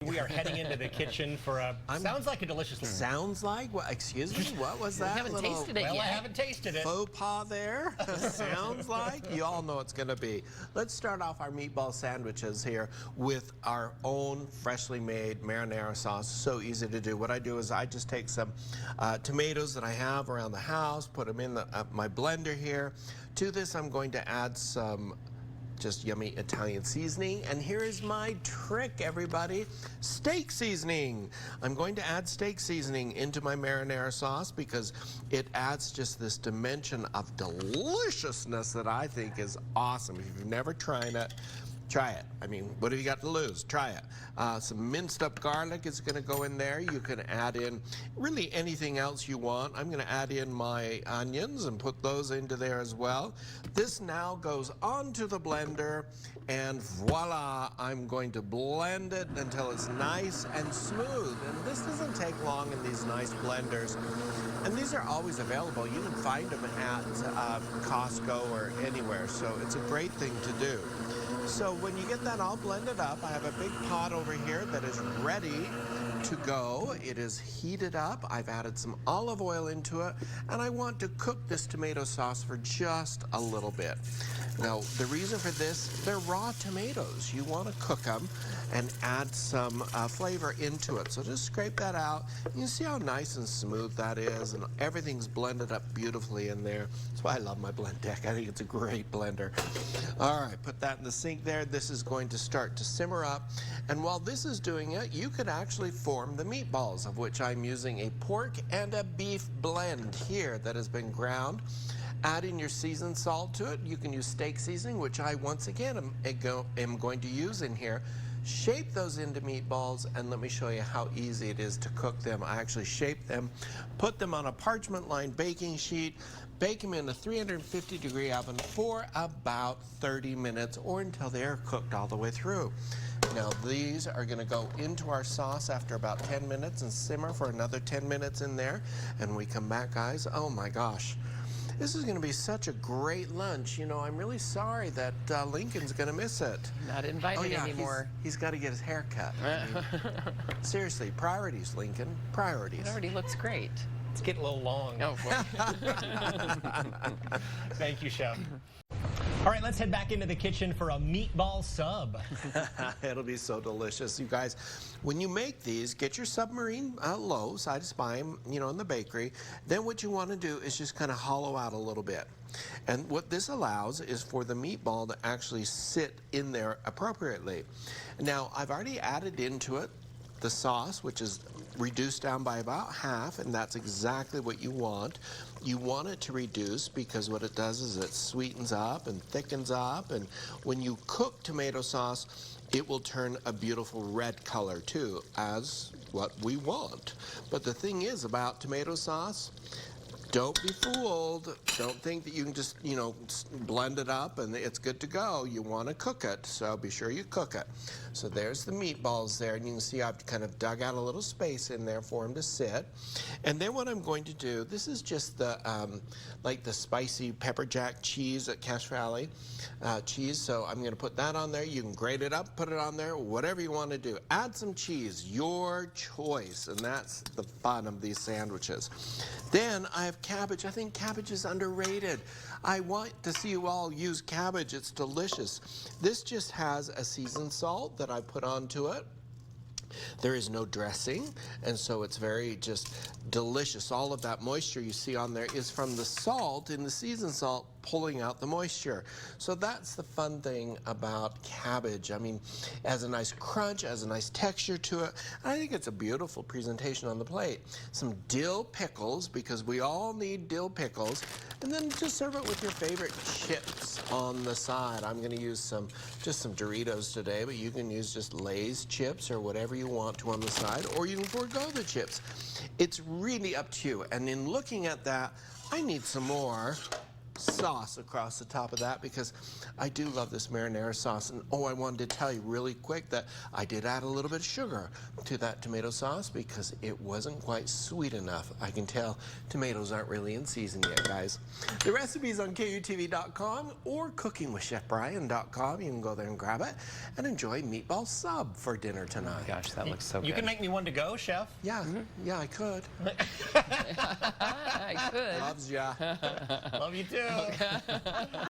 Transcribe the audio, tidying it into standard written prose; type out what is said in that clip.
we are heading into the kitchen for a, sounds like a delicious lunch. Sounds like? What? Excuse me? What was that? We haven't tasted it yet. Well, I haven't tasted it. Faux pas there? Sounds like? You all know it's going to be. Let's start off our meatball sandwiches here with our own freshly made marinara sauce. So easy to do. What I do is I just take some tomatoes that I have around the house, put them in my blender here. To this, I'm going to add some just yummy Italian seasoning. And here is my trick, everybody. Steak seasoning. I'm going to add steak seasoning into my marinara sauce because it adds just this dimension of deliciousness that I think is awesome. If you've never tried it, try it. I mean, what have you got to lose? Try it. Some minced up garlic is going to go in there. You can add in really anything else you want. I'm going to add in my onions and put those into there as well. This now goes onto the blender, and voila, I'm going to blend it until it's nice and smooth. And this doesn't take long in these nice blenders. And these are always available. You can find them at Costco or anywhere. So it's a great thing to do. So when you get that all blended up, I have a big pot over here that is ready to go. It is heated up. I've added some olive oil into it, and I want to cook this tomato sauce for just a little bit. Now, the reason for this, they're raw tomatoes. You want to cook them and add some flavor into it. So just scrape that out. You see how nice and smooth that is, and everything's blended up beautifully in there. That's why I love my blend deck. I think it's a great blender. All right, put that in the sink there. This is going to start to simmer up. And while this is doing it, you could actually form the meatballs, of which I'm using a pork and a beef blend here that has been ground. Add in your seasoned salt to it. You can use steak seasoning, which I once again am going to use in here. Shape those into meatballs, and let me show you how easy it is to cook them. I actually shape them, put them on a parchment-lined baking sheet, bake them in a 350-degree oven for about 30 minutes or until they are cooked all the way through. Now these are going to go into our sauce after about 10 minutes and simmer for another 10 minutes in there. And we come back, guys, oh my gosh. This is going to be such a great lunch. You know, I'm really sorry that Lincoln's going to miss it. Not invited anymore. He's got to get his hair cut. I mean, seriously, priorities, Lincoln. Priorities. It already looks great. It's getting a little long. Oh, Thank you, Chef. All right, let's head back into the kitchen for a meatball sub. It'll be so delicious. You guys, when you make these, get your submarine loaves. I just buy them, you know, in the bakery. Then what you want to do is just kind of hollow out a little bit. And what this allows is for the meatball to actually sit in there appropriately. Now, I've already added into it the sauce, which is reduced down by about half, and that's exactly what you want. You want it to reduce because what it does is it sweetens up and thickens up, and when you cook tomato sauce, it will turn a beautiful red color too, as what we want. But the thing is about tomato sauce, don't be fooled. Don't think that you can just, you know, blend it up and it's good to go. You want to cook it, so be sure you cook it. So there's the meatballs there, and you can see I've kind of dug out a little space in there for them to sit. And then what I'm going to do, this is just the, like the spicy pepper jack cheese at Cache Valley cheese. So I'm going to put that on there. You can grate it up, put it on there, whatever you want to do. Add some cheese, your choice, and that's the fun of these sandwiches. Then I have cabbage. I think cabbage is underrated. I want to see you all use cabbage. It's delicious. This just has a seasoned salt that I put onto it. There is no dressing, and so it's very just delicious. All of that moisture you see on there is from the salt in the seasoned salt pulling out the moisture. So that's the fun thing about cabbage. I mean, it has a nice crunch, has a nice texture to it. I think it's a beautiful presentation on the plate. Some dill pickles, because we all need dill pickles, and then just serve it with your favorite chips on the side. I'm going to use just some Doritos today, but you can use just Lay's chips or whatever you want to on the side, or you can forego the chips. It's really up to you. And in looking at that, I need some more sauce across the top of that because I do love this marinara sauce. And oh, I wanted to tell you really quick that I did add a little bit of sugar to that tomato sauce because it wasn't quite sweet enough. I can tell tomatoes aren't really in season yet, guys. The recipe's on KUTV.com or cookingwithchefbryan.com. You can go there and grab it and enjoy meatball sub for dinner tonight. Gosh, that looks so good. You can make me one to go, Chef. Yeah, yeah, I could. I could. Loves ya. Love you too.